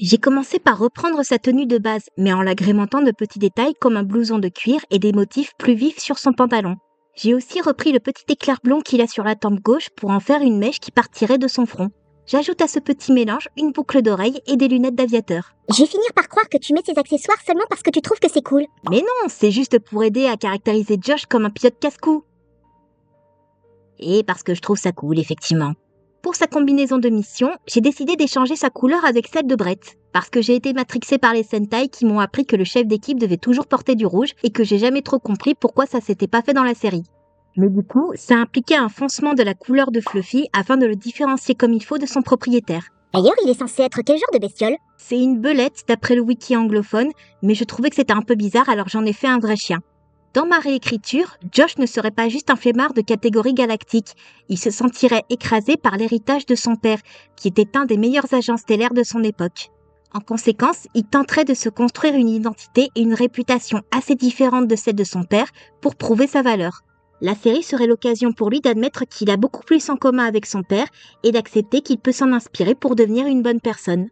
J'ai commencé par reprendre sa tenue de base, mais en l'agrémentant de petits détails comme un blouson de cuir et des motifs plus vifs sur son pantalon. J'ai aussi repris le petit éclair blond qu'il a sur la tempe gauche pour en faire une mèche qui partirait de son front. J'ajoute à ce petit mélange une boucle d'oreille et des lunettes d'aviateur. Je vais finir par croire que tu mets ces accessoires seulement parce que tu trouves que c'est cool. Mais non, c'est juste pour aider à caractériser Josh comme un pilote casse-cou. Et parce que je trouve ça cool, effectivement. Pour sa combinaison de mission, j'ai décidé d'échanger sa couleur avec celle de Brett, parce que j'ai été matrixée par les Sentai qui m'ont appris que le chef d'équipe devait toujours porter du rouge et que j'ai jamais trop compris pourquoi ça s'était pas fait dans la série. Mais du coup, ça impliquait un foncement de la couleur de Fluffy afin de le différencier comme il faut de son propriétaire. D'ailleurs, il est censé être quel genre de bestiole? C'est une belette d'après le wiki anglophone, mais je trouvais que c'était un peu bizarre alors j'en ai fait un vrai chien. Dans ma réécriture, Josh ne serait pas juste un flemmard de catégorie galactique, il se sentirait écrasé par l'héritage de son père, qui était un des meilleurs agents stellaires de son époque. En conséquence, il tenterait de se construire une identité et une réputation assez différentes de celle de son père pour prouver sa valeur. La série serait l'occasion pour lui d'admettre qu'il a beaucoup plus en commun avec son père et d'accepter qu'il peut s'en inspirer pour devenir une bonne personne.